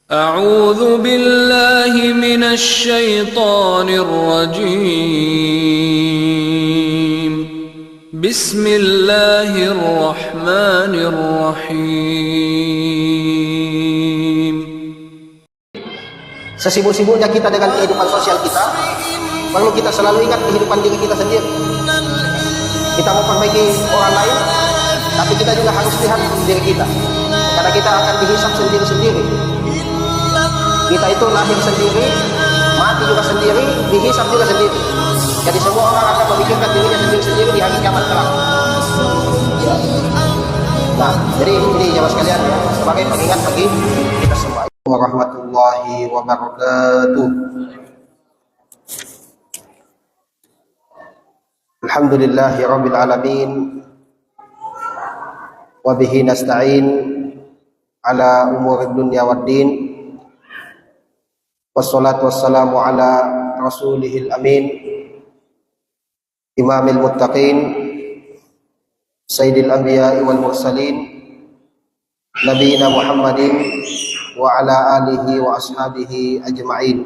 أعوذ بالله من الشيطان الرجيم بسم الله الرحمن الرحيم. Sesibuk-sibuknya kita dengan kehidupan sosial kita, perlu kita selalu ingat kehidupan diri kita sendiri. Kita mau perbaiki orang lain, tapi kita juga harus lihat diri kita, karena kita akan dihisab sendiri-sendiri. Kita itu lahir sendiri, mati juga sendiri, dihisab juga sendiri. Jadi semua orang akan memikirkan dirinya sendiri-sendiri di hari kiamat kelak. Nah, jadi ini jamaah sekalian ya, sebagai pengingat bagi kita semua. Warahmatullahi wabarakatuh. Alhamdulillahi rabbil alamin, wa bihi nasta'in ala umuri dunya waddin. Wassalatu wassalamu ala rasulihil amin, imamil muttaqin, sayyidil anbiya'i wal mursalin, nabiyina Muhammadin wa ala alihi wa ashabihi ajma'in.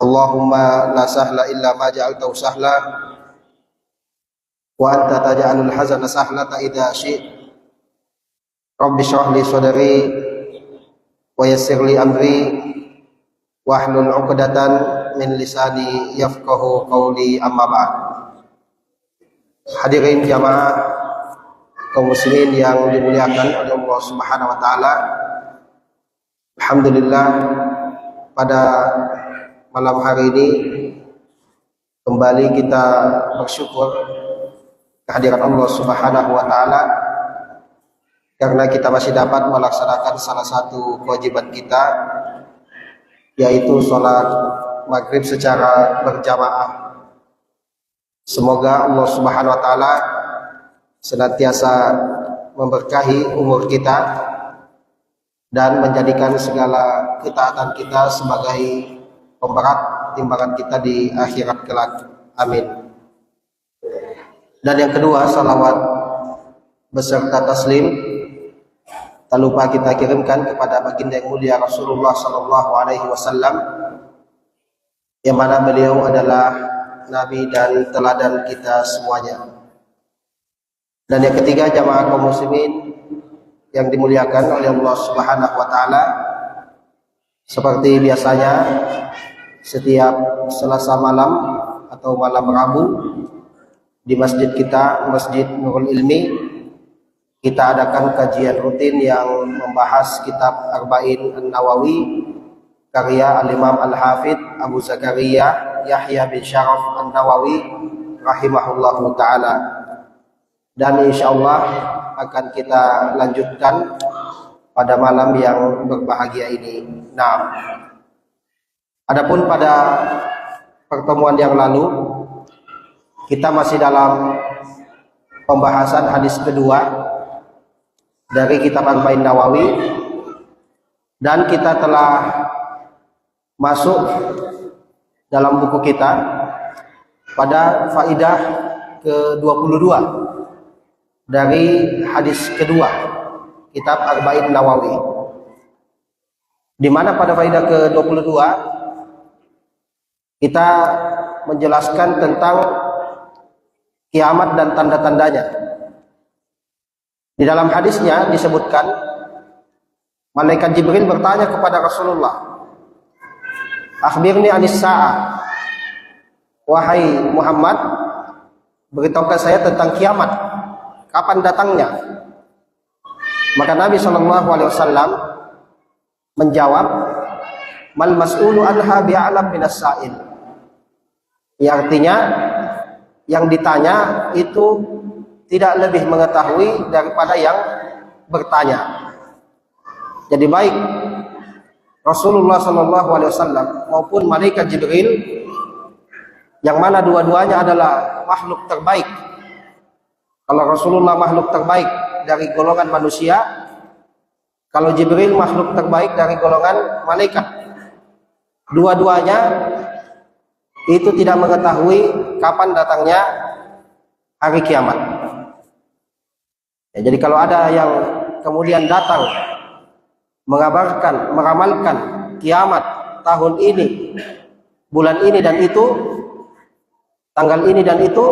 Allahumma la sahla illa ma ja'altahu sahla wa anta taj'alul hazana sahlata idza syi'ta. Rabbi shrah li sadri wa yassir li amri wahlul 'uqdatan min lisani yafqahu qawli, amma ba'd. Hadirin jamaah kaum muslimin yang dimuliakan oleh Allah Subhanahu wa taala. Alhamdulillah, pada malam hari ini kembali kita bersyukur kehadiran Allah Subhanahu wa taala karena kita masih dapat melaksanakan salah satu kewajiban kita, yaitu sholat maghrib secara berjamaah. Semoga Allah Subhanahu wa taala senantiasa memberkahi umur kita dan menjadikan segala ketaatan kita sebagai pemberat timbangan kita di akhirat kelak. Amin. Dan yang kedua, salawat beserta taslim tak lupa kita kirimkan kepada baginda yang mulia Rasulullah sallallahu alaihi wasallam, yang mana beliau adalah nabi dan teladan kita semuanya. Dan yang ketiga, jamaah kaum muslimin yang dimuliakan oleh Allah Subhanahu wa taala, seperti biasanya setiap Selasa malam atau malam Rabu di masjid kita, Masjid Nurul Ilmi, kita adakan kajian rutin yang membahas kitab Arba'in An-Nawawi karya Al-Imam Al-Hafidh Abu Zakaria Yahya bin Syaraf An-Nawawi rahimahullahu ta'ala. Dan insyaallah akan kita lanjutkan pada malam yang berbahagia ini. Nah, adapun pada pertemuan yang lalu kita masih dalam pembahasan hadis kedua dari kitab Arba'in Nawawi, dan kita telah masuk dalam buku kita pada faidah ke-22 dari hadis kedua kitab Arba'in Nawawi, di mana pada faidah ke-22 kita menjelaskan tentang kiamat dan tanda-tandanya. Di dalam hadisnya disebutkan malaikat Jibril bertanya kepada Rasulullah, "Akhbirni anis sa'ah." Wahai Muhammad, beritahukan saya tentang kiamat, kapan datangnya? Maka Nabi SAW menjawab, "Mal mas'ulu anha bi'alam minas sa'il." Yang artinya, yang ditanya itu tidak lebih mengetahui daripada yang bertanya. Jadi baik Rasulullah SAW maupun malaikat Jibril, yang mana dua-duanya adalah makhluk terbaik. Kalau Rasulullah makhluk terbaik dari golongan manusia, kalau Jibril makhluk terbaik dari golongan malaikat, dua-duanya itu tidak mengetahui kapan datangnya hari kiamat. Ya, jadi kalau ada yang kemudian datang mengabarkan, meramalkan kiamat tahun ini, bulan ini dan itu, tanggal ini dan itu,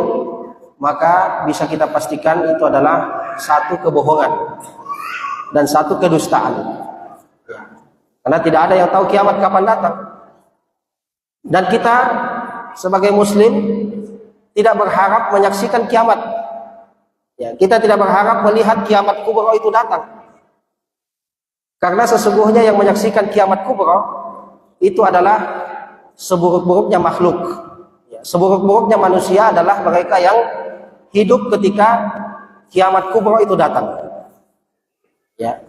maka bisa kita pastikan itu adalah satu kebohongan dan satu kedustaan. Karena tidak ada yang tahu kiamat kapan datang. Dan kita sebagai muslim tidak berharap menyaksikan kiamat. Ya, kita tidak berharap melihat kiamat kubra itu datang. Karena sesungguhnya yang menyaksikan kiamat kubra itu adalah seburuk-buruknya makhluk. Ya, seburuk-buruknya manusia adalah mereka yang hidup ketika kiamat kubra itu datang. Ya.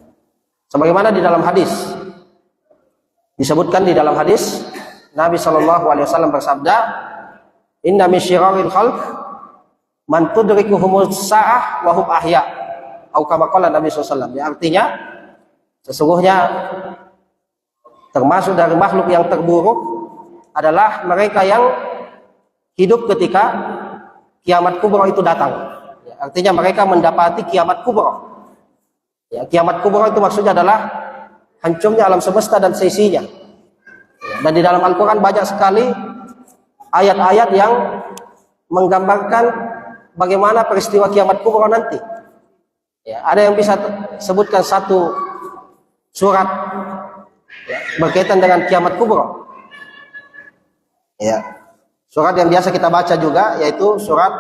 Sebagaimana di dalam hadis disebutkan, di dalam hadis Nabi SAW bersabda, "Inna min syiraril khalq man tudrikuhumus sa'ah wa hum ahya." Atau kama qala Nabi SAW. Ya, artinya sesungguhnya termasuk dari makhluk yang terburuk adalah mereka yang hidup ketika kiamat kubra itu datang. Ya, artinya mereka mendapati kiamat kubra. Ya, kiamat kubra itu maksudnya adalah hancurnya alam semesta dan seisinya. Dan di dalam Al-Quran banyak sekali ayat-ayat yang menggambarkan bagaimana peristiwa kiamat kubra nanti. Ya, ada yang bisa sebutkan satu surat ya, berkaitan dengan kiamat kubra. Ya, surat yang biasa kita baca juga yaitu surat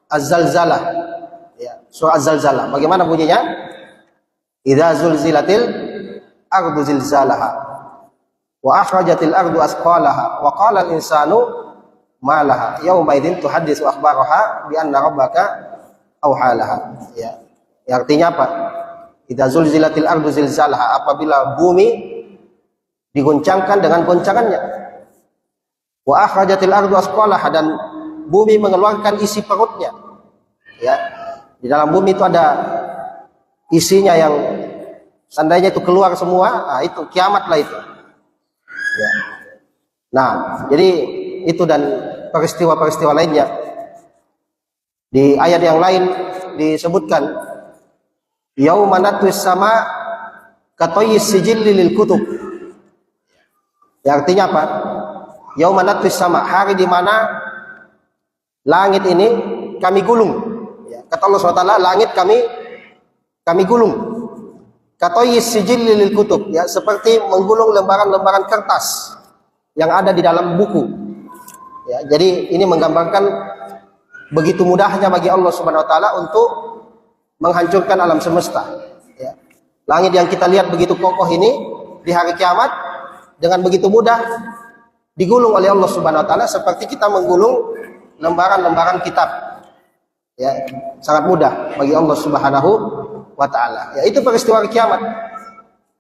Az-Zalzalah. Ya, surat Az-Zalzalah. Bagaimana bunyinya? Idza zulzilatil ardu zilzalaha wa akhrajatil ardu asqalaha wa qala al-insanu ma laha yauma idzin tuhaddisu akhbaraha bi anna rabbaka awhalaha. Ya. Ya, artinya apa? Idza zulzilatil ardu zilzalaha, apabila bumi diguncangkan dengan goncangannya. Wa akhrajatil ardu asqalaha, dan bumi mengeluarkan isi perutnya. Ya. Di dalam bumi itu ada isinya yang seandainya itu keluar semua, nah itu kiamatlah itu. Ya. Nah, jadi itu dan peristiwa-peristiwa lainnya. Di ayat yang lain disebutkan, yauma natwis sama katoyis sijilli lil kutub. Ya, artinya apa? Yauma natwis sama, hari di mana langit ini kami gulung. Ya, kata Allah SWT, langit kami gulung. Katoyis sijilli lil kutub, ya, seperti menggulung lembaran-lembaran kertas yang ada di dalam buku. Ya, jadi ini menggambarkan begitu mudahnya bagi Allah Subhanahu wa taala untuk menghancurkan alam semesta. Ya. Langit yang kita lihat begitu kokoh ini di hari kiamat dengan begitu mudah digulung oleh Allah Subhanahu wa taala seperti kita menggulung lembaran-lembaran kitab. Ya, sangat mudah bagi Allah Subhanahu wa ta'ala. Ya, itu peristiwa kiamat.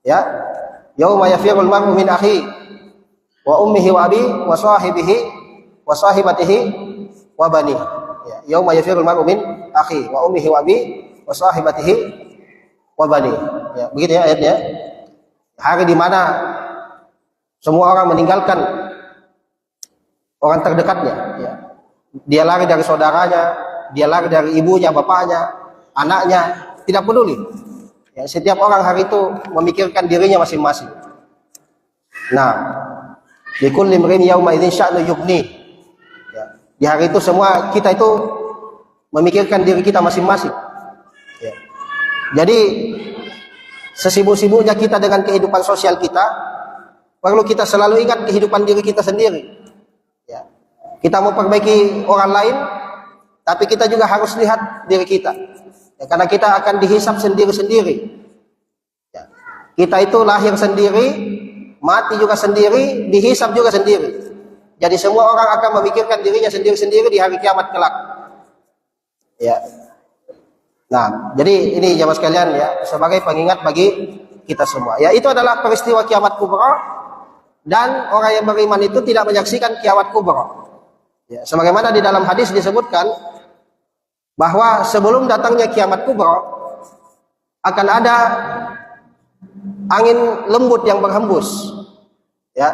Ya. Yauma yafirul mar'u min akhi wa ummihi wa abi wa sahibihi wa sahibatihi wa bani. Ya, yauma yafirul mar'u min akhi wa ummihi wa abi wa sahibatihi wa bani. Ya, begitu ya ayatnya. Hari di mana semua orang meninggalkan orang terdekatnya, ya. Dia lari dari saudaranya, dia lari dari ibunya, bapaknya, anaknya, tidak peduli. Ya, setiap orang hari itu memikirkan dirinya masing-masing. Nah, likulli imrin yauma idzin sya'nu yughni. Ya, di hari itu semua kita itu memikirkan diri kita masing-masing. Ya. Jadi sesibuk-sibuknya kita dengan kehidupan sosial kita, perlu kita selalu ingat kehidupan diri kita sendiri. Ya. Kita mau perbaiki orang lain, tapi kita juga harus lihat diri kita. Ya, karena kita akan dihisap sendiri-sendiri. Ya. Kita itu lahir sendiri, mati juga sendiri, dihisap juga sendiri. Jadi semua orang akan memikirkan dirinya sendiri-sendiri di hari kiamat kelak. Ya. Nah, jadi ini jamaah sekalian ya, sebagai pengingat bagi kita semua. Ya, itu adalah peristiwa kiamat kubra, dan orang yang beriman itu tidak menyaksikan kiamat kubra. Ya, sebagaimana di dalam hadis disebutkan bahwa sebelum datangnya kiamat kubra akan ada angin lembut yang berhembus, ya,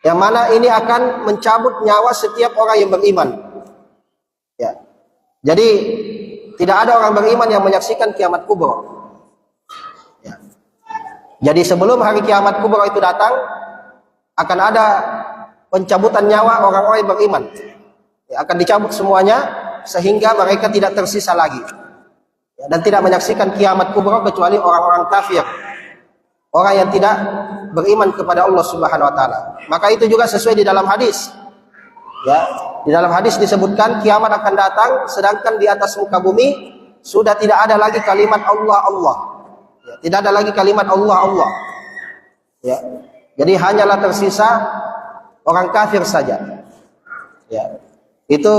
yang mana ini akan mencabut nyawa setiap orang yang beriman. Ya, jadi tidak ada orang beriman yang menyaksikan kiamat kubra. Ya. Jadi sebelum hari kiamat kubra itu datang, akan ada pencabutan nyawa orang-orang yang beriman. Ya, akan dicabut semuanya sehingga mereka tidak tersisa lagi. Ya, dan tidak menyaksikan kiamat kubra kecuali orang-orang kafir, orang yang tidak beriman kepada Allah Subhanahu wa taala. Maka itu juga sesuai di dalam hadis. Ya, di dalam hadis disebutkan kiamat akan datang sedangkan di atas muka bumi sudah tidak ada lagi kalimat Allah Allah. Ya, tidak ada lagi kalimat Allah Allah. Ya. Jadi hanyalah tersisa orang kafir saja. Ya. Itu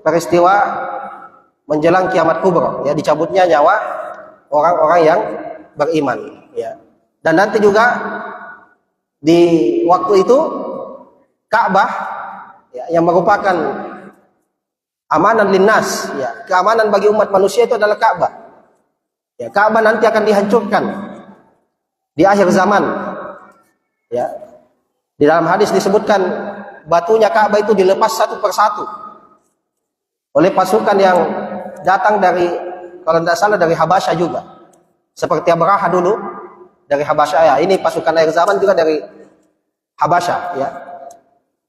peristiwa menjelang kiamat kubra, ya, dicabutnya nyawa orang-orang yang beriman, ya. Dan nanti juga di waktu itu Ka'bah, ya, yang merupakan amanan linnas, ya, keamanan bagi umat manusia itu adalah Ka'bah. Ya, Ka'bah nanti akan dihancurkan di akhir zaman. Ya. Di dalam hadis disebutkan batunya Ka'bah itu dilepas satu persatu oleh pasukan yang datang dari, kalau tidak salah, dari Habasyah juga. Seperti Abraha dulu dari Habasyah, ya. Ini pasukan akhir zaman juga dari Habasyah, ya.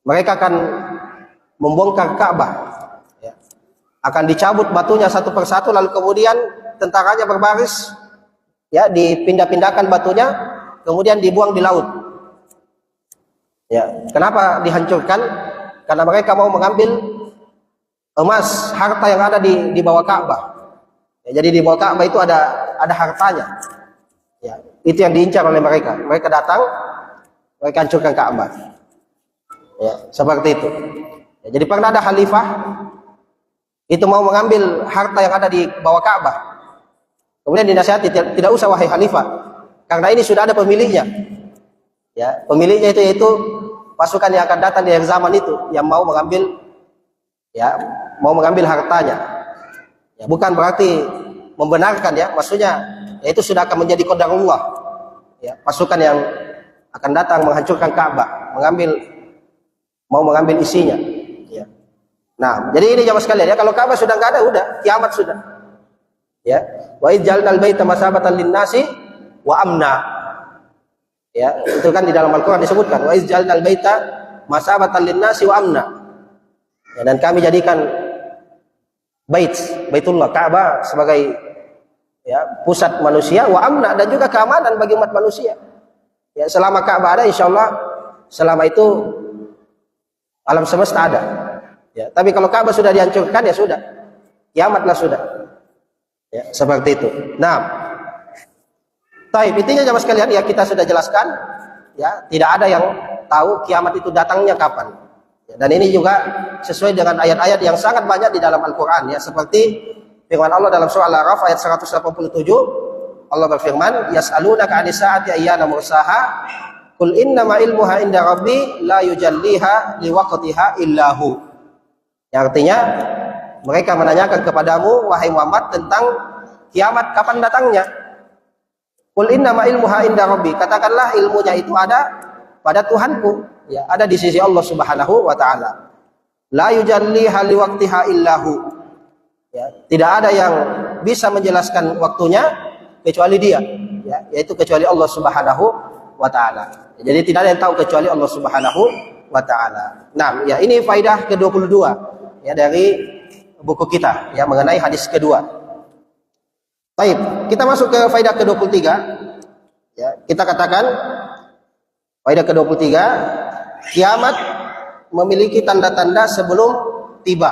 Mereka akan membongkar Ka'bah, ya. Akan dicabut batunya satu persatu, lalu kemudian tentaranya berbaris, ya, dipindah-pindahkan batunya, kemudian dibuang di laut. Ya, kenapa dihancurkan? Karena mereka mau mengambil emas, harta yang ada di bawah Ka'bah. Ya, jadi di bawah Ka'bah itu ada hartanya. Ya, itu yang diincar oleh mereka. Mereka datang, mereka hancurkan Ka'bah. Ya, seperti itu. Ya, jadi pernah ada khalifah itu mau mengambil harta yang ada di bawah Ka'bah. Kemudian dinasihati, tidak usah wahai khalifah, karena ini sudah ada pemiliknya. Ya, pemiliknya itu yaitu pasukan yang akan datang di akhir zaman itu yang mau mengambil, ya, mau mengambil hartanya. Ya, bukan berarti membenarkan, ya, maksudnya ya, itu sudah akan menjadi qadarullah. Ya, pasukan yang akan datang menghancurkan Ka'bah, mau mengambil isinya. Ya. Nah, jadi ini jamaah sekalian, ya, kalau Ka'bah sudah nggak ada, udah kiamat sudah. Ya, wa ij'alnal baita masabatan lin-nasi wa amna. Ya, itu kan di dalam Al-Qur'an disebutkan wa ij'alnal baita masabatan lin-nasi wa amna. Ya, dan kami jadikan Baitullah Ka'bah sebagai, ya, pusat manusia, wa amna, dan juga keamanan bagi umat manusia. Ya, selama Ka'bah ada, insyaallah selama itu alam semesta ada. Ya, tapi kalau Ka'bah sudah dihancurkan, ya sudah, kiamatlah sudah. Ya, seperti itu. Nah, taib, intinya jamaah sekalian, ya, kita sudah jelaskan, ya, tidak ada yang tahu kiamat itu datangnya kapan. Ya, dan ini juga sesuai dengan ayat-ayat yang sangat banyak di dalam Al-Qur'an, ya, seperti firman Allah dalam surah Al-A'raf ayat 187. Allah berfirman, yas'alunaka 'anis sa'ati ayyana mursaha qul innama ilmuha inda rabbi la yujalliha liwaqtiha illahu. Yang artinya, mereka menanyakan kepadamu wahai Muhammad tentang kiamat kapan datangnya. Qul innama ilmuha inda rabbi, katakanlah ilmunya itu ada pada Tuhanku, ya, ada di sisi Allah Subhanahu wa taala. La yujalliha liwaqtiha illahu. Ya, tidak ada yang bisa menjelaskan waktunya kecuali Dia, ya, yaitu kecuali Allah Subhanahu wa taala. Jadi tidak ada yang tahu kecuali Allah Subhanahu wa taala. Nah, ya, ini faidah ke-22, ya, dari buku kita, ya, mengenai hadis kedua. Baik, kita masuk ke faidah ke-23. Ya, kita katakan faidah ke-23, kiamat memiliki tanda-tanda sebelum tiba.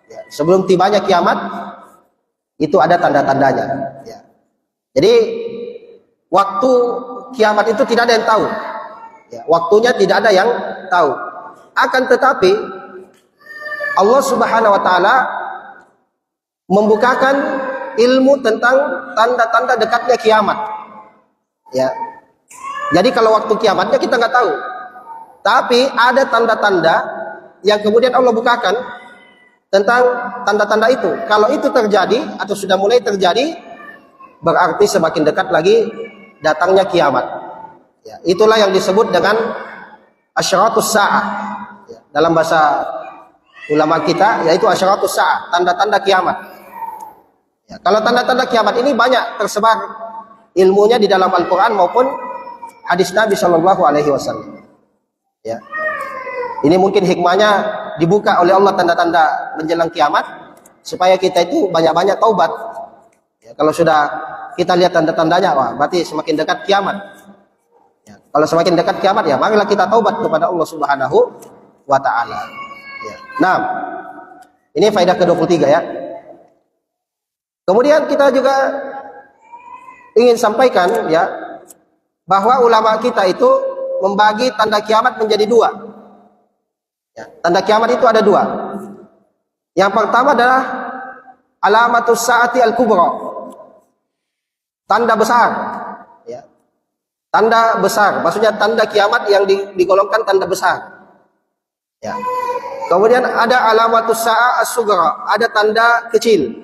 Ya, sebelum tibanya kiamat itu ada tanda-tandanya. Ya. Jadi waktu kiamat itu tidak ada yang tahu. Ya, waktunya tidak ada yang tahu. Akan tetapi Allah Subhanahu wa taala membukakan ilmu tentang tanda-tanda dekatnya kiamat. Ya. Jadi kalau waktu kiamatnya kita nggak tahu. Tapi ada tanda-tanda yang kemudian Allah bukakan tentang tanda-tanda itu. Kalau itu terjadi atau sudah mulai terjadi, berarti semakin dekat lagi datangnya kiamat. Ya, itulah yang disebut dengan asyaratus sa'ah. Ya, dalam bahasa ulama kita yaitu asyaratus sa'ah, tanda-tanda kiamat. Ya, kalau tanda-tanda kiamat ini banyak tersebar ilmunya di dalam Al-Quran maupun hadis Nabi Shallallahu Alaihi Wasallam. Ya, ini mungkin hikmahnya dibuka oleh Allah tanda-tanda menjelang kiamat supaya kita itu banyak-banyak taubat. Ya, kalau sudah kita lihat tanda-tandanya, wah, berarti semakin dekat kiamat. Ya, kalau semakin dekat kiamat, ya marilah kita taubat kepada Allah Subhanahu wa Ta'ala. Ya. Nah, ini faedah ke-23 ya. Kemudian kita juga ingin sampaikan ya bahwa ulama kita itu membagi tanda kiamat menjadi dua. Ya, tanda kiamat itu ada dua. Yang pertama adalah alamatus saati al-kubra. Tanda besar, ya. Tanda besar, maksudnya tanda kiamat yang digolongkan tanda besar. Ya. Kemudian ada alamatus sa'a as-sughra, ada tanda kecil.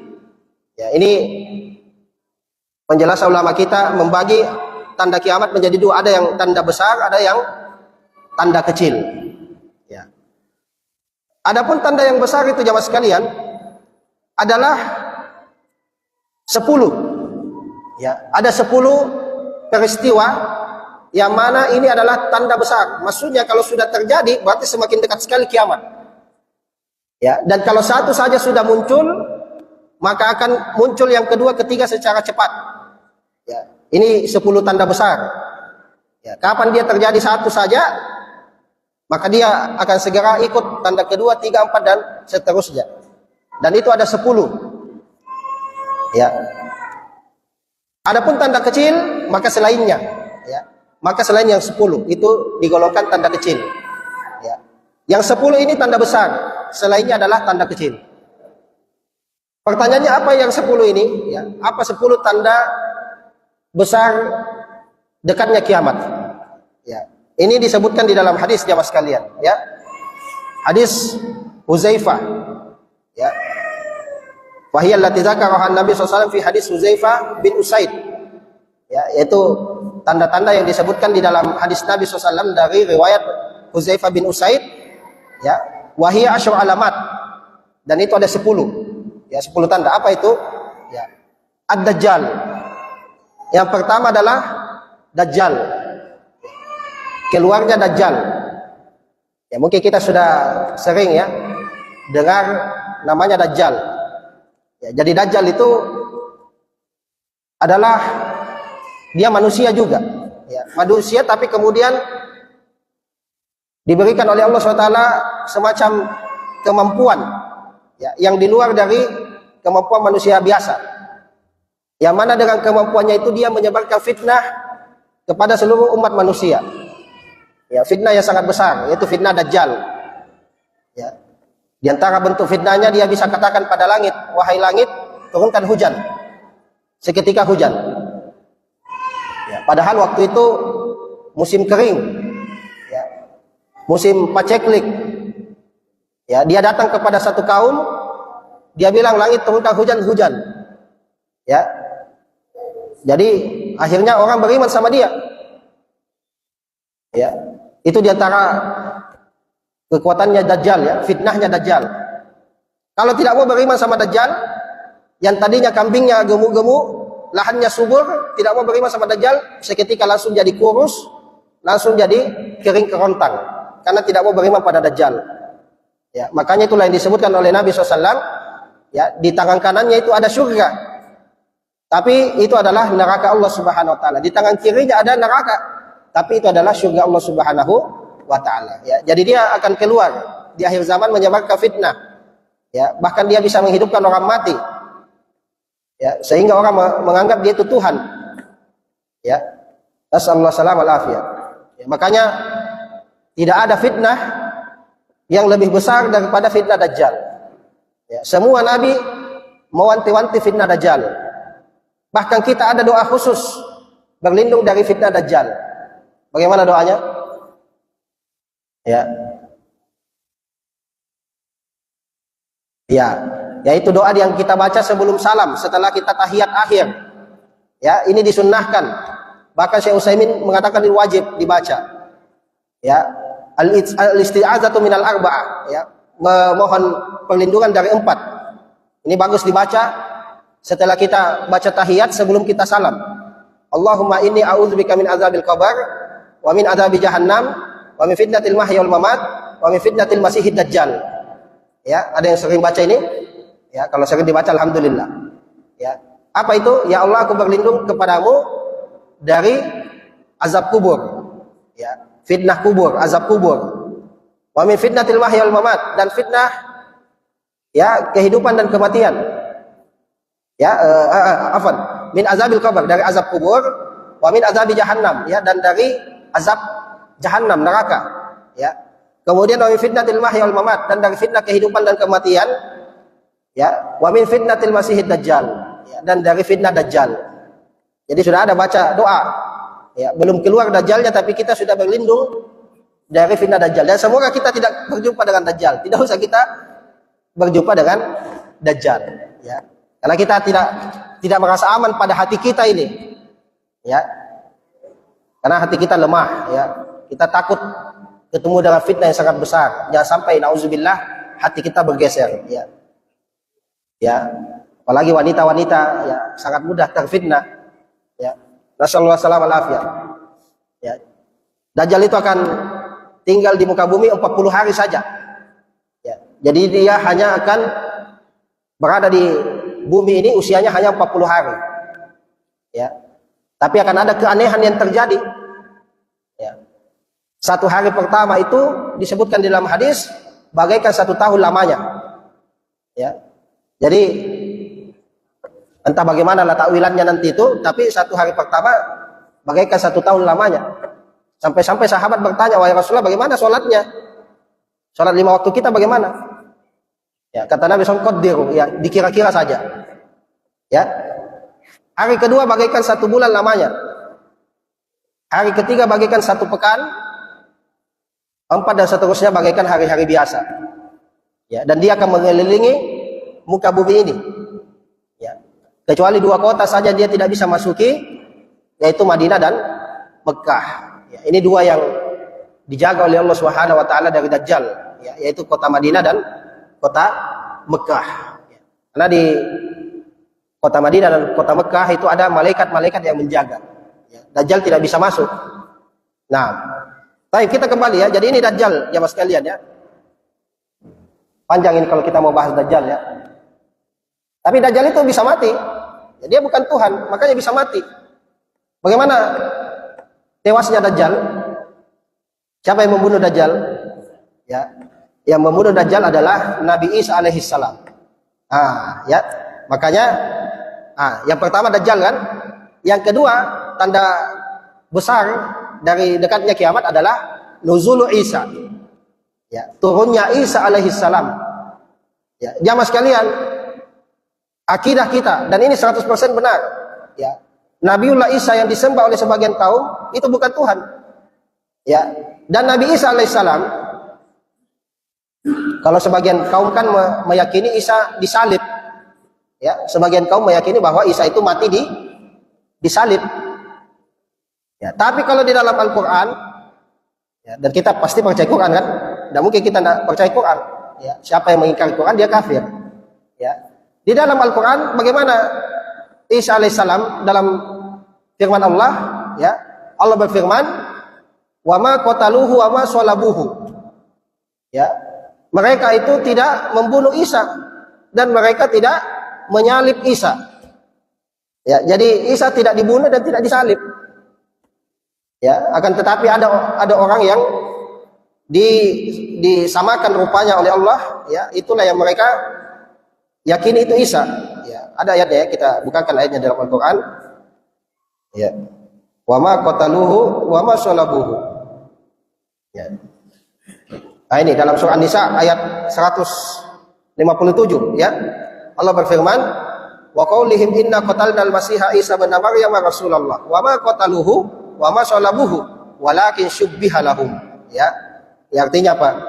Ya, ini penjelasan ulama kita membagi tanda kiamat menjadi dua, ada yang tanda besar, ada yang tanda kecil. Ya. Adapun tanda yang besar itu jamaah sekalian adalah 10. Ya, ada 10 peristiwa yang mana ini adalah tanda besar. Maksudnya kalau sudah terjadi berarti semakin dekat sekali kiamat. Ya, dan kalau satu saja sudah muncul, maka akan muncul yang kedua, ketiga secara cepat. Ya, ini 10 tanda besar. Ya, kapan dia terjadi satu saja, maka dia akan segera ikut tanda kedua, 3, 4 dan seterusnya. Dan itu ada 10. Ya. Adapun tanda kecil, maka selainnya, ya, maka selain yang 10 itu digolongkan tanda kecil. Ya. Yang 10 ini tanda besar, selainnya adalah tanda kecil. Pertanyaannya apa yang 10 ini? Ya, apa 10 tanda besar dekatnya kiamat? Ya, ini disebutkan di dalam hadis jamaah sekalian. Ya, hadis Huzaifah. Ya. Wahiyal lati dzakaraha Nabi SAW fi hadis Huzaifah bin Usaid. Ya, yaitu tanda-tanda yang disebutkan di dalam hadis Nabi SAW dari riwayat Huzaifah bin Usaid. Ya, wahiyya asyru alamat. Dan itu ada 10. Ya, 10 tanda. Apa itu? Ya. Ad-Dajjal. Yang pertama adalah Dajjal. Keluarnya Dajjal. Ya, mungkin kita sudah sering ya dengar namanya Dajjal. Ya, jadi Dajjal itu adalah dia manusia juga, ya, manusia tapi kemudian diberikan oleh Allah SWT semacam kemampuan, ya, yang di luar dari kemampuan manusia biasa. Yang mana dengan kemampuannya itu dia menyebarkan fitnah kepada seluruh umat manusia. Ya, fitnah yang sangat besar, yaitu fitnah Dajjal. Ya. Di antara bentuk fitnahnya dia bisa katakan pada langit, wahai langit, turunkan hujan. Seketika hujan. Ya, padahal waktu itu musim kering. Ya, musim paceklik. Ya, dia datang kepada satu kaum, dia bilang langit turunkan hujan. Ya. Jadi akhirnya orang beriman sama dia. Ya. Itu di antara kekuatannya Dajjal, ya, fitnahnya Dajjal. Kalau tidak mau beriman sama Dajjal, yang tadinya kambingnya gemuk-gemuk, lahannya subur, tidak mau beriman sama Dajjal, seketika langsung jadi kurus, langsung jadi kering kerontang, karena tidak mau beriman pada Dajjal. Ya, makanya itulah yang disebutkan oleh Nabi SAW. Ya, di tangan kanannya itu ada surga, tapi itu adalah neraka Allah Subhanahu Wa Taala. Di tangan kirinya ada neraka, tapi itu adalah surga Allah Subhanahu Wa Ta'ala. Ya, jadi dia akan keluar di akhir zaman menyebarkan fitnah. Ya, bahkan dia bisa menghidupkan orang mati. Ya, sehingga orang menganggap dia itu Tuhan. Ya, nasallallahu salam wal afiyah. Ya, makanya tidak ada fitnah yang lebih besar daripada fitnah Dajjal. Ya, semua nabi mewanti-wanti fitnah Dajjal. Bahkan kita ada doa khusus berlindung dari fitnah Dajjal. Bagaimana doanya? Ya. Ya, yaitu doa yang kita baca sebelum salam setelah kita tahiyat akhir. Ya, ini disunnahkan. Bahkan Syekh Utsaimin mengatakan ini wajib dibaca. Ya, al-isti'azatu minal arba'ah, ya, memohon perlindungan dari 4. Ini bagus dibaca setelah kita baca tahiyat sebelum kita salam. Allahumma inni a'udzubika min azabil qabr wa min adzabi jahannam wa min fitnatil mahya wal mamat wa min fitnatil masiihid dajjal. Ya, ada yang sering baca ini? Ya, kalau sering dibaca alhamdulillah. Ya. Apa itu? Ya Allah, aku berlindung kepadamu dari azab kubur. Ya, fitnah kubur, azab kubur. Wa min fitnatil mahya wal mamat, dan fitnah ya kehidupan dan kematian. Ya, afwan. Min azabil qabr, dari azab kubur, wa min azabi jahannam, ya, dan dari azab jahannam, neraka, ya. Kemudian wa min fitnatil mahya wal mamat, dan dari fitnah kehidupan dan kematian, ya, wa min fitnatil masiihid dajjal, ya, dan dari fitnah dajjal. Jadi sudah ada baca doa, ya, belum keluar dajjalnya tapi kita sudah berlindung dari fitnah dajjal. Dan semoga kita tidak berjumpa dengan dajjal. Tidak usah kita berjumpa dengan dajjal, ya. Karena kita tidak merasa aman pada hati kita ini, ya, karena hati kita lemah, ya, kita takut ketemu dengan fitnah yang sangat besar. Jangan sampai nauzubillah hati kita bergeser, ya, ya, apalagi wanita-wanita, ya, sangat mudah terfitnah, ya. Nasallallahu alaihi wasallam, ya. Dajjal itu akan tinggal di muka bumi 40 hari saja, ya. Jadi dia hanya akan berada di bumi ini usianya hanya 40 hari, ya. Tapi akan ada keanehan yang terjadi, ya. 1 hari pertama itu disebutkan di dalam hadis bagaikan 1 tahun lamanya, ya. Jadi entah bagaimana lah takwilannya nanti itu, tapi 1 hari pertama bagaikan 1 tahun lamanya. Sampai-sampai sahabat bertanya, wahai Rasulullah, bagaimana sholatnya? Sholat 5 waktu kita bagaimana? Ya, kata Nabi SAW, ya, dikira-kira saja. Ya. Hari kedua bagaikan 1 bulan lamanya. Hari ketiga bagaikan 1 pekan. 4 dan seterusnya bagaikan hari-hari biasa. Ya, dan dia akan mengelilingi muka bumi ini. Ya. Kecuali 2 kota saja dia tidak bisa masuki, yaitu Madinah dan Mekah. Ya, ini 2 yang dijaga oleh Allah Subhanahu wa taala dari Dajjal, ya, yaitu kota Madinah dan kota Mekah. Karena di kota Madinah dan kota Mekah itu ada malaikat-malaikat yang menjaga. Dajjal tidak bisa masuk. Nah, baik, kita kembali, ya. Jadi ini Dajjal, ya mas kalian, ya. Panjang ini kalau kita mau bahas Dajjal, ya. Tapi Dajjal itu bisa mati. Ya, dia bukan Tuhan, makanya bisa mati. Bagaimana tewasnya Dajjal? Siapa yang membunuh Dajjal? Ya. Yang membunuh Dajjal adalah Nabi Isa alaihissalam. Ya, makanya, yang pertama Dajjal kan, yang kedua tanda besar dari dekatnya kiamat adalah nuzulu Isa, ya, turunnya Isa alaihissalam. Ya, jamaah sekalian, akidah kita, dan ini 100% benar, ya, Nabiullah Isa yang disembah oleh sebagian kaum itu bukan Tuhan, ya, dan Nabi Isa alaihissalam, kalau sebagian kaum kan meyakini Isa disalib, ya, sebagian kaum meyakini bahwa Isa itu mati disalib, ya. Tapi kalau di dalam Al-Quran, ya, dan kita pasti percaya Quran kan, tidak mungkin kita tidak percaya Quran, ya. Siapa yang mengingkari Quran dia kafir, ya. Di dalam Al-Quran bagaimana Isa alaihissalam dalam firman Allah, ya, Allah berfirman, wa ma qataluhu wa ma shalabuhu, ya. Mereka itu tidak membunuh Isa dan mereka tidak menyalib Isa. Ya, jadi Isa tidak dibunuh dan tidak disalib. Ya, akan tetapi ada orang yang disamakan rupanya oleh Allah, ya, itulah yang mereka yakini itu Isa. Ya, ada ayatnya, ya, kita bukakan ayatnya dalam Al-Qur'an. Ya. Wa ma qataluhu wa ma shalabuhu. Ya. Nah, ini dalam surah An-Nisa ayat 157, ya. Allah berfirman, wa qaulihim inna qatalnal masiha Isa bin Maryam rasulullah wa ma qataluhu wa ma shalabuhu walakin syubbiha lahum, ya. Ya, artinya apa?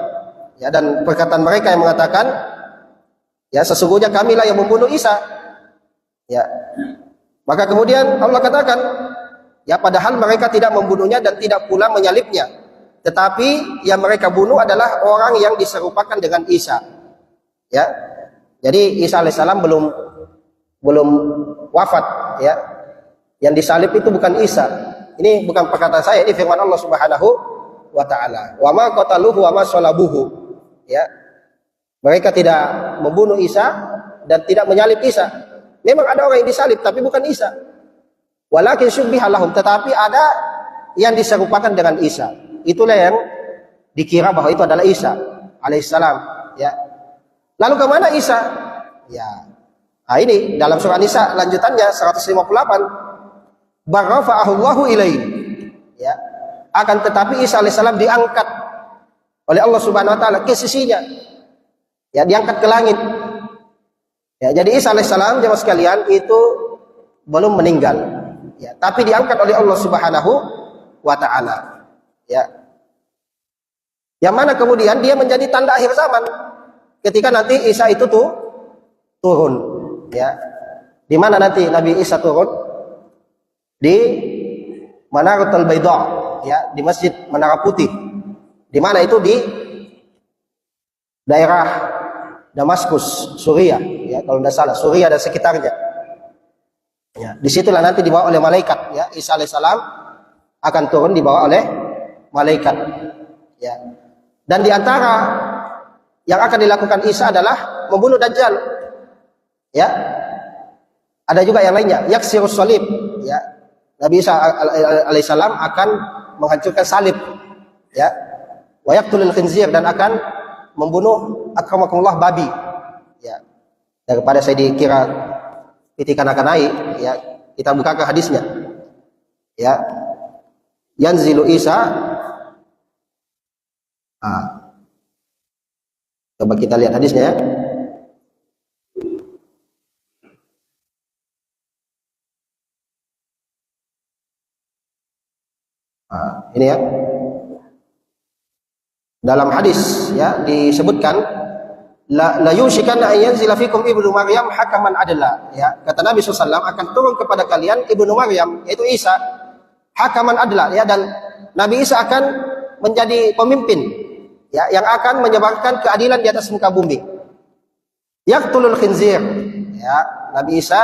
Ya, dan perkataan mereka yang mengatakan, ya, sesungguhnya kamilah yang membunuh Isa. Ya. Maka kemudian Allah katakan, ya, padahal mereka tidak membunuhnya dan tidak pula menyalibnya. Tetapi yang mereka bunuh adalah orang yang diserupakan dengan Isa. Ya. Jadi Isa alaihissalam belum wafat, ya. Yang disalib itu bukan Isa. Ini bukan perkataan saya, ini firman Allah Subhanahu wa taala. Wa ma qataluhu wa ma salabuhu. Ya. Mereka tidak membunuh Isa dan tidak menyalib Isa. Memang ada orang yang disalib tapi bukan Isa. Walakin syubbiha lahum, tetapi ada yang diserupakan dengan Isa. Itulah yang dikira bahwa itu adalah Isa alaihissalam, ya. Lalu ke mana Isa? Ya. Nah, ini dalam surah Nisa lanjutannya 158. Barrafa'ahullahu ilaihi. Ya. Akan tetapi Isa alaihissalam diangkat oleh Allah Subhanahu wa taala ke sisinya. Ya, diangkat ke langit. Ya, jadi Isa alaihissalam jemaah sekalian itu belum meninggal. Ya, tapi diangkat oleh Allah Subhanahu wa taala. Ya. Yang mana kemudian dia menjadi tanda akhir zaman. Ketika nanti Isa itu tuh turun, ya. Di mana nanti Nabi Isa turun? Di Manaratul Baidha, ya, di Masjid Menara Putih. Di mana itu? Di daerah Damaskus, Suriah, ya, kalau tidak salah, Suriah dan sekitarnya. Ya, disitulah nanti dibawa oleh malaikat, ya. Isa alaihissalam akan turun dibawa oleh malaikat, ya. Dan di antara yang akan dilakukan Isa adalah membunuh Dajjal, ya. Ada juga yang lainnya, yaksirus salib, ya. Nabi Isa alaihissalam akan menghancurkan salib, ya. Wa yaqtulul khinzir, dan akan membunuh akramakumullah babi, ya. Daripada saya dikira ketika akan naik, ya, kita buka ke hadisnya, ya. Yanzilu Isa. Coba kita lihat hadisnya, ya. Ini, ya. Dalam hadis, ya, disebutkan la yushikanna an yanzila fikum ibnu Maryam hakaman adla, ya. Kata Nabi SAW, akan turun kepada kalian ibnu Maryam, yaitu Isa, hakaman adla, ya, dan Nabi Isa akan menjadi pemimpin, ya, yang akan menyebarkan keadilan di atas muka bumi. Yaqtulul khinzir, ya. Nabi Isa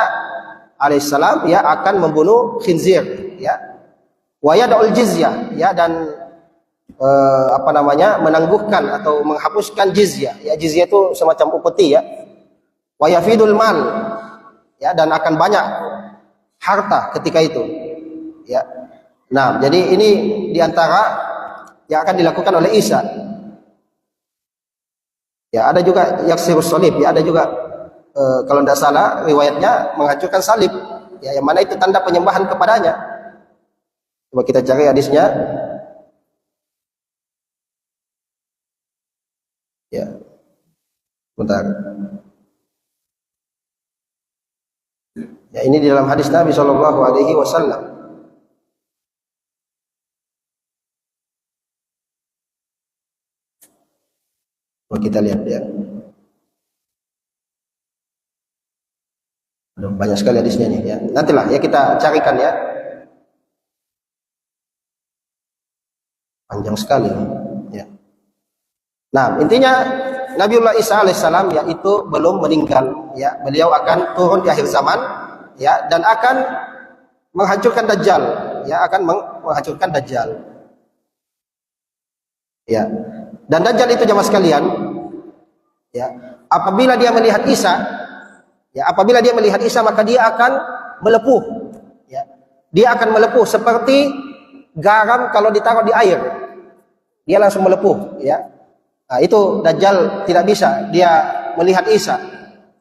alaihissalam, ya, akan membunuh khinzir, ya. Wa yad'ul jizyah, ya, dan menangguhkan atau menghapuskan jizyah, ya. Jizyah itu semacam upeti, ya. Wa yafidul mal, ya, dan akan banyak harta ketika itu, ya. Nah, jadi ini diantara yang akan dilakukan oleh Isa. Ya, ada juga yaksirus salib, ya, ada juga kalau tidak salah riwayatnya menghancurkan salib, ya, yang mana itu tanda penyembahan kepadanya. Coba kita cari hadisnya. Ya. Bentar. Ya, ini di dalam hadis Nabi Shallallahu alaihi wasallam. Coba kita lihat, ya. Ada banyak sekali hadisnya nih, ya. Nantilah, ya, kita carikan, ya. Panjang sekali, ya. Nah, intinya Nabiullah Isa alaihissalam, ya, itu belum meninggal, ya. Beliau akan turun di akhir zaman, ya, dan akan menghancurkan Dajjal, ya, akan menghancurkan Dajjal, ya. Dan Dajjal itu jemaah sekalian, ya, apabila dia melihat Isa, ya, apabila dia melihat Isa, maka dia akan melepuh, ya. Dia akan melepuh seperti garam kalau ditaruh di air, dia langsung melepuh, ya. Nah, itu Dajjal tidak bisa dia melihat Isa,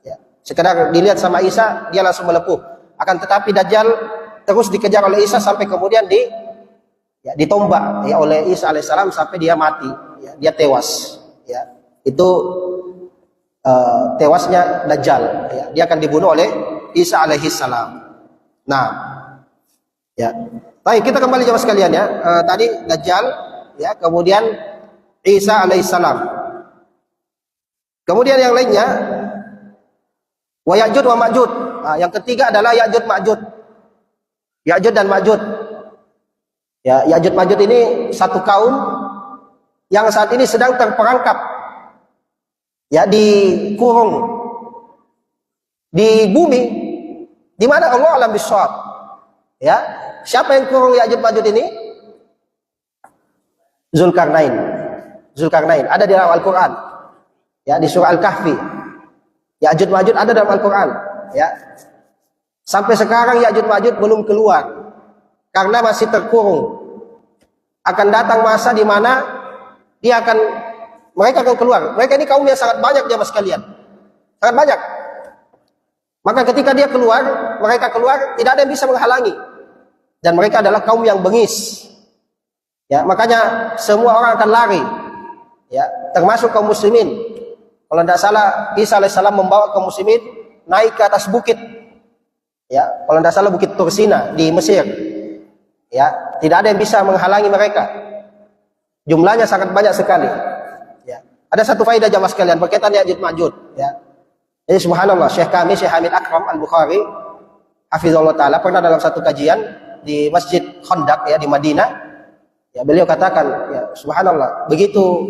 ya. Sekedar dilihat sama Isa dia langsung melepuh. Akan tetapi Dajjal terus dikejar oleh Isa sampai kemudian ditombak, ya, oleh Isa alaihissalam sampai dia mati, ya, dia tewas, ya. Itu tewasnya Dajjal, ya. Dia akan dibunuh oleh Isa alaihissalam. Nah, ya. Baik, kita kembali jemaah sekalian, ya. Tadi Dajjal, ya, kemudian Isa alaihissalam. Kemudian yang lainnya wa Ya'jud wa Ma'jud. Yang ketiga adalah Ya'jud Ma'jud. Ya'jud dan Ma'jud. Ya, Ya'jud Ma'jud ini satu kaum yang saat ini sedang terperangkap, ya, dikurung di bumi, di mana Allah alam bisawab. Ya, siapa yang kurung Ya'juj Ma'juj ini? Zulkarnain. Zulkarnain ada di dalam Al-Qur'an. Ya, di surah Al-Kahfi. Ya'juj Ma'juj ada dalam Al-Qur'an, ya. Sampai sekarang Ya'juj Ma'juj belum keluar karena masih terkurung. Akan datang masa di mana mereka akan keluar. Mereka ini kaum yang sangat banyak jamaah sekalian. Sangat banyak. Maka ketika dia keluar, mereka keluar, tidak ada yang bisa menghalangi. Dan mereka adalah kaum yang bengis. Ya, makanya semua orang akan lari. Ya, termasuk kaum muslimin. Kalau tidak salah, Isa alaihissalam membawa kaum muslimin naik ke atas bukit. Ya, kalau tidak salah bukit Tursina di Mesir. Ya, tidak ada yang bisa menghalangi mereka. Jumlahnya sangat banyak sekali. Ya. Ada satu faedah jamaah sekalian berkaitan Ya'juj Ma'juj. Ya. Jadi subhanallah, Syekh Hamid Akram Al-Bukhari hafizallahu taala pernah dalam satu kajian di Masjid Khandaq ya di Madinah. Ya, beliau katakan, ya subhanallah, begitu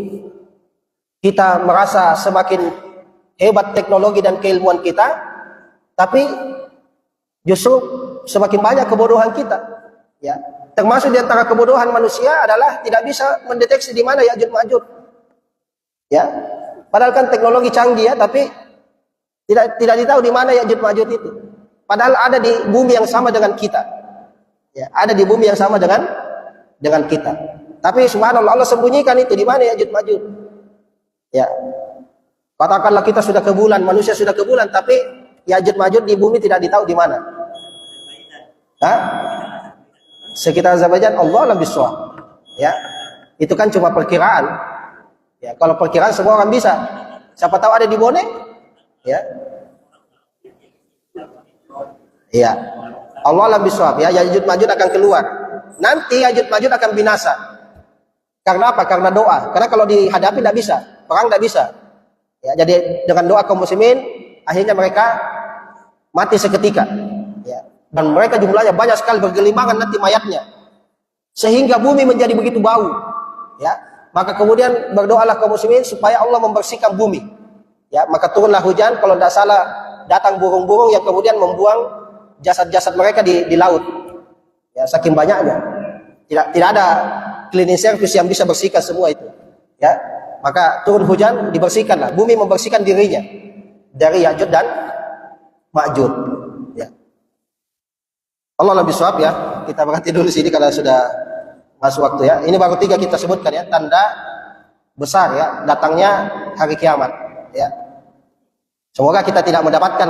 kita merasa semakin hebat teknologi dan keilmuan kita, tapi justru semakin banyak kebodohan kita. Ya, termasuk di antara kebodohan manusia adalah tidak bisa mendeteksi di mana Ya'juj Ma'juj. Ya, padahal kan teknologi canggih ya, tapi tidak ditahu di mana Ya'juj Ma'juj itu. Padahal ada di bumi yang sama dengan kita. Ya, ada di bumi yang sama dengan kita. Tapi subhanallah Allah sembunyikan itu di mana Ya'juj Ma'juj. Ya. Katakanlah kita sudah ke bulan, manusia sudah ke bulan, tapi Ya'juj Ma'juj di bumi tidak ditahu di mana. Hah? Sekitar Azerbaijan, Allah alam bisawab. Ya. Itu kan cuma perkiraan. Ya, kalau perkiraan semua orang bisa. Siapa tahu ada di Bone? Ya. Iya. Allah alam bisawab ya, Ya'juj Ma'juj akan keluar. Nanti Ya'juj Ma'juj akan binasa. Karena apa? Karena doa. Karena kalau dihadapi tidak bisa, perang tidak bisa. Ya, jadi dengan doa kaum muslimin, akhirnya mereka mati seketika. Ya. Dan mereka jumlahnya banyak sekali, bergelimangan nanti mayatnya. Sehingga bumi menjadi begitu bau. Ya. Maka kemudian berdoalah kaum muslimin supaya Allah membersihkan bumi. Ya, maka turunlah hujan, kalau tidak salah datang burung-burung yang kemudian membuang jasad-jasad mereka di laut. Ya, saking banyaknya. Tidak ada cleaning service yang bisa bersihkan semua itu. Ya, maka turun hujan, dibersihkanlah. Bumi membersihkan dirinya dari Ya'juj dan Ma'juj. Ya. Allah lebih suap ya. Kita berhenti dulu sini karena sudah masuk waktu ya. Ini baru 3 kita sebutkan ya, tanda besar ya datangnya hari kiamat ya. Semoga kita tidak mendapatkan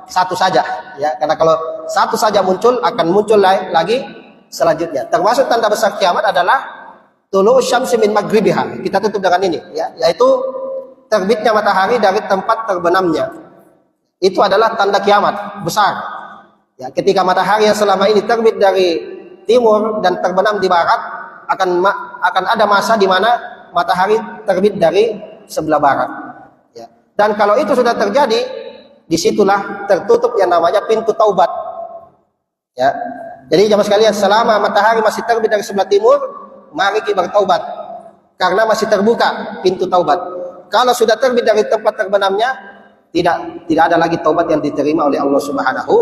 satu saja ya, karena kalau satu saja muncul akan muncul lagi selanjutnya. Termasuk tanda besar kiamat adalah tulu syamsi min maghribiha. Kita tutup dengan ini ya, yaitu terbitnya matahari dari tempat terbenamnya. Itu adalah tanda kiamat besar. Ya, ketika matahari yang selama ini terbit dari timur dan terbenam di barat, akan ada masa di mana matahari terbit dari sebelah barat. Ya. Dan kalau itu sudah terjadi, disitulah tertutup yang namanya pintu taubat. Ya. Jadi jamaah sekalian, selama matahari masih terbit dari sebelah timur, mari kita bertaubat, karena masih terbuka pintu taubat. Kalau sudah terbit dari tempat terbenamnya, tidak ada lagi taubat yang diterima oleh Allah Subhanahu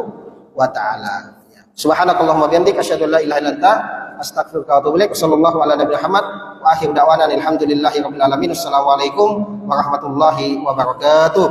wa taala. Subhanakallahumma bihamdika asyhadu an la ilaha illa anta astaghfiruka wa atubu ilaik. Wassallallahu ala nabiyina Muhammad wa akhiru da'wana alhamdulillahi rabbil alamin. Assalamualaikum warahmatullahi wabarakatuh.